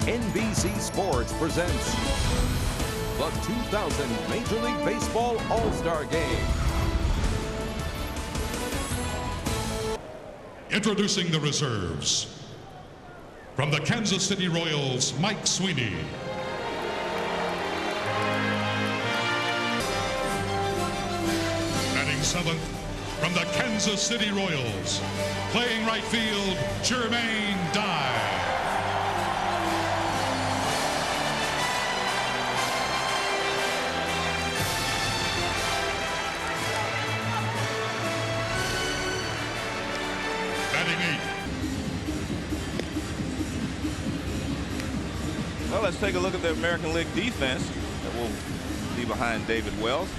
NBC Sports presents the 2000 Major League Baseball All-Star Game. Introducing the reserves. From the Kansas City Royals, Mike Sweeney. Batting seventh, from the Kansas City Royals, playing right field, Jermaine. Batting eighth. Well, let's take a look at the American League defense that will be behind David Wells,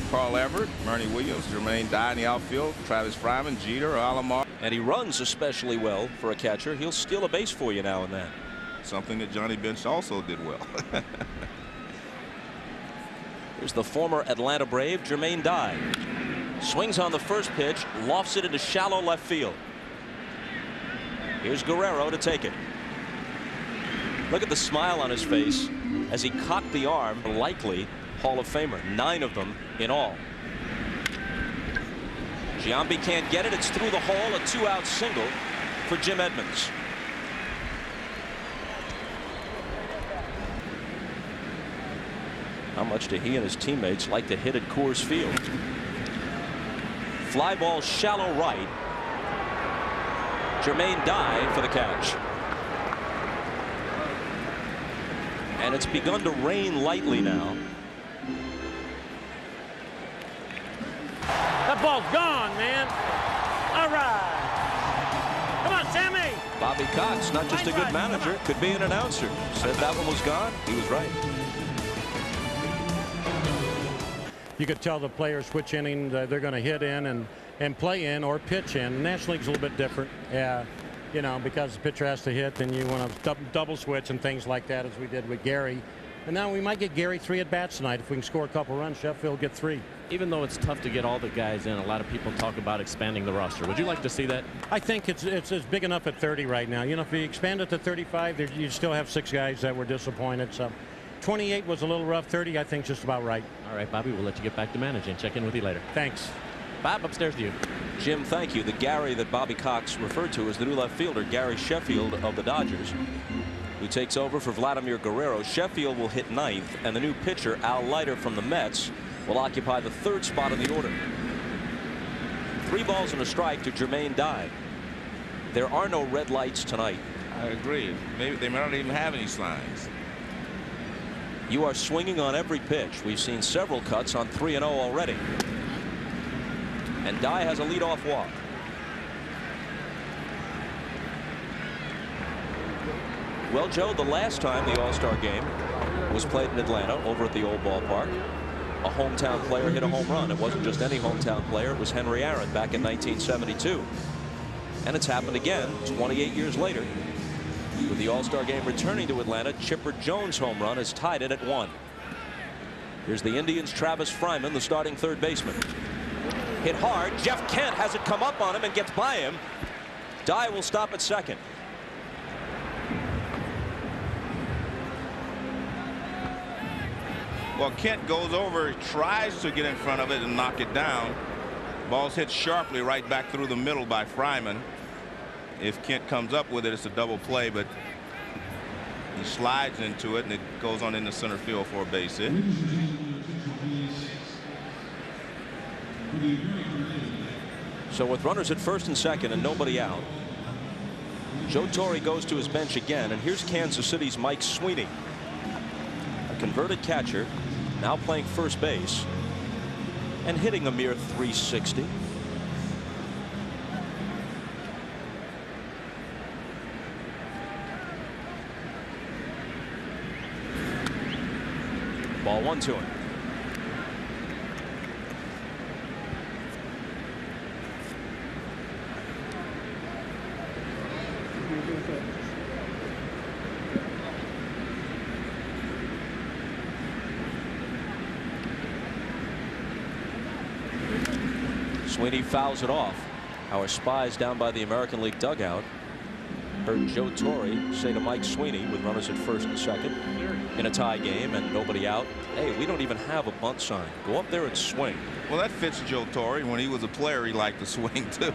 Carl Everett, Murney Williams, Jermaine Dye in the outfield, Travis Fryman, Jeter, Alomar. And he runs especially well for a catcher. He'll steal a base for you now and then. Something that Johnny Bench also did well. Here's the former Atlanta Brave, Jermaine Dye. Swings on the first pitch, lofts it into shallow left field. Here's Guerrero to take it. Look at the smile on his face as he cocked the arm. Likely Hall of Famer, 9 of them in all. Giambi can't get it. It's through the hole. A 2-out single for Jim Edmonds. How much do he and his teammates like to hit at Coors Field? Fly ball shallow right. Jermaine Dye for the catch. And it's begun to rain lightly now. That ball's gone, man. All right. Come on, Sammy. Bobby Cox, not just a good manager, could be an announcer. Said that one was gone. He was right. You could tell the players which inning they're going to hit in and play in or pitch in. The National League's a little bit different. You know, because the pitcher has to hit, then you want to double switch and things like that, as we did with Gary. And now we might get Gary 3 at bats tonight. If we can score a couple runs, Sheffield will get 3. Even though it's tough to get all the guys in, a lot of people talk about expanding the roster. Would you like to see that? I think it's big enough at 30 right now. You know, if you expand it to 35, you still have 6 guys that were disappointed. So 28 was a little rough. 30, I think, just about right. All right, Bobby, we'll let you get back to managing. Check in with you later. Thanks. Bob, upstairs to you. Jim, thank you. The Gary that Bobby Cox referred to as the new left fielder, Gary Sheffield of the Dodgers, who takes over for Vladimir Guerrero. Sheffield will hit 9th, and the new pitcher, Al Leiter from the Mets, will occupy the 3rd spot in the order. 3 balls and a strike to Jermaine Dye. There are no red lights tonight. I agree. Maybe they may not even have any signs. You are swinging on every pitch. We've seen several cuts on 3-0 already. And Dye has a leadoff walk. Well, Joe, the last time the All-Star Game was played in Atlanta over at the old ballpark, a hometown player hit a home run. It wasn't just any hometown player. It was Henry Aaron back in 1972. And it's happened again 28 years later. With the All-Star Game returning to Atlanta, Chipper Jones' home run has tied it at 1. Here's the Indians' Travis Fryman, the starting 3rd baseman. Hit hard. Jeff Kent has it come up on him and gets by him. Dye will stop at 2nd. Well, Kent goes over, tries to get in front of it and knock it down. Ball's hit sharply right back through the middle by Fryman. If Kent comes up with it, it's a double play, but he slides into it and it goes on into center field for a base hit. So with runners at 1st and 2nd and nobody out, Joe Torre goes to his bench again, and here's Kansas City's Mike Sweeney, a converted catcher, now playing first base and hitting a mere .360. Ball 1 to him. Sweeney fouls it off. Our spies down by the American League dugout Heard Joe Torre say to Mike Sweeney with runners at first and second in a tie game and nobody out, hey, we don't even have a bunt sign. Go up there and swing. Well, that fits Joe Torre. When he was a player, he liked to swing too.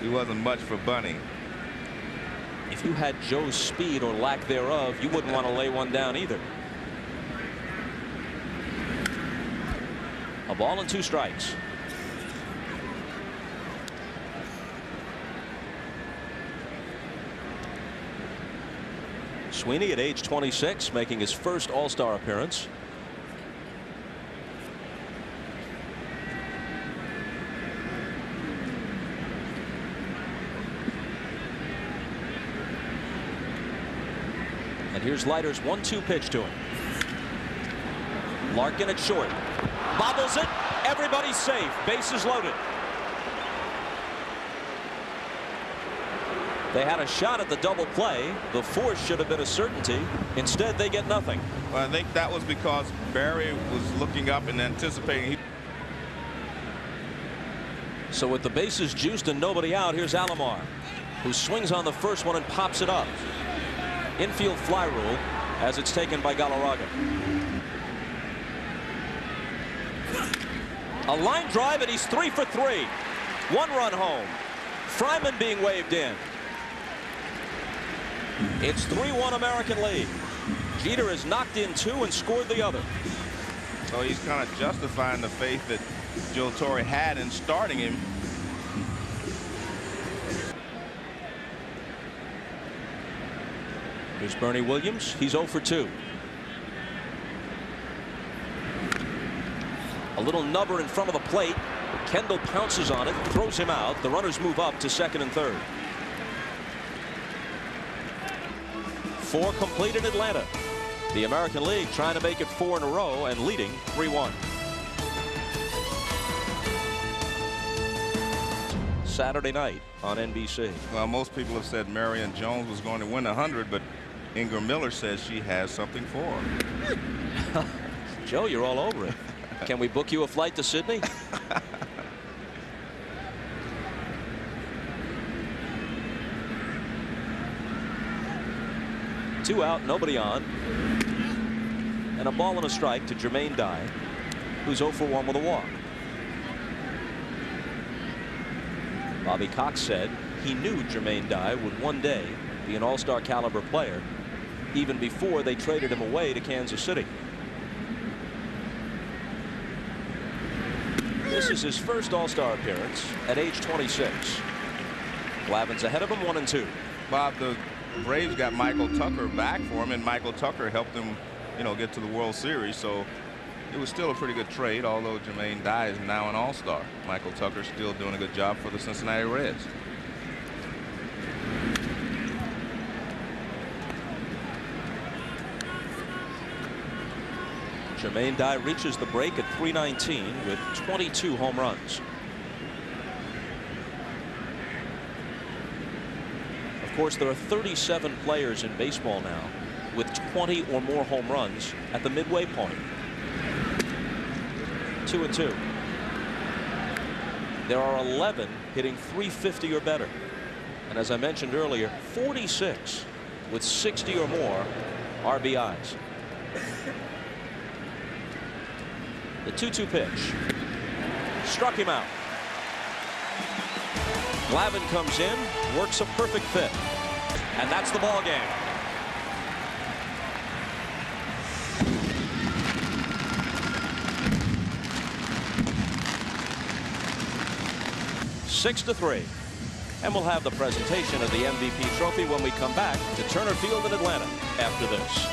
He wasn't much for bunting. If you had Joe's speed or lack thereof, you wouldn't want to lay one down either. A ball and 2 strikes. Sweeney at age 26 making his first All-Star appearance. And here's Leiter's 1-2 pitch to him. Larkin at short. Bobbles it. Everybody's safe. Bases loaded. They had a shot at the double play. The force should have been a certainty. Instead, they get nothing. Well, I think that was because Barry was looking up and anticipating. So with the bases juiced and nobody out, here's Alomar, who swings on the first one and pops it up. Infield fly rule as it's taken by Galarraga. A line drive, and he's 3 for 3. 1 run home. Fryman being waved in. It's 3-1 American League. Jeter has knocked in 2 and scored the other. So he's kind of justifying the faith that Joe Torre had in starting him. Here's Bernie Williams. He's 0 for 2. A little nubber in front of the plate. Kendall pounces on it, throws him out. The runners move up to second and third. 4 complete in Atlanta. The American League trying to make it 4 in a row and leading 3-1. Saturday night on NBC. Well, most people have said Marion Jones was going to win 100, but Ingram Miller says she has something for her. Joe, you're all over it. Can we book you a flight to Sydney? Two out, nobody on. And a ball and a strike to Jermaine Dye, who's 0 for 1 with a walk. Bobby Cox said he knew Jermaine Dye would one day be an all-star caliber player, even before they traded him away to Kansas City. This is his first All-Star appearance at age 26. Glavin's ahead of him 1-2. Bob, the Braves got Michael Tucker back for him, and Michael Tucker helped them, get to the World Series. So it was still a pretty good trade, although Jermaine Dye is now an All-Star. Michael Tucker's still doing a good job for the Cincinnati Reds. Jermaine Dye reaches the break at .319 with 22 home runs. Of course, there are 37 players in baseball now with 20 or more home runs at the midway point. 2-2. There are 11 hitting .350 or better. And as I mentioned earlier, 46 with 60 or more RBIs. The 2-2 pitch. Struck him out. Glavin comes in, works a perfect fit. And that's the ball game. Six to 3. And we'll have the presentation of the MVP trophy when we come back to Turner Field in Atlanta after this.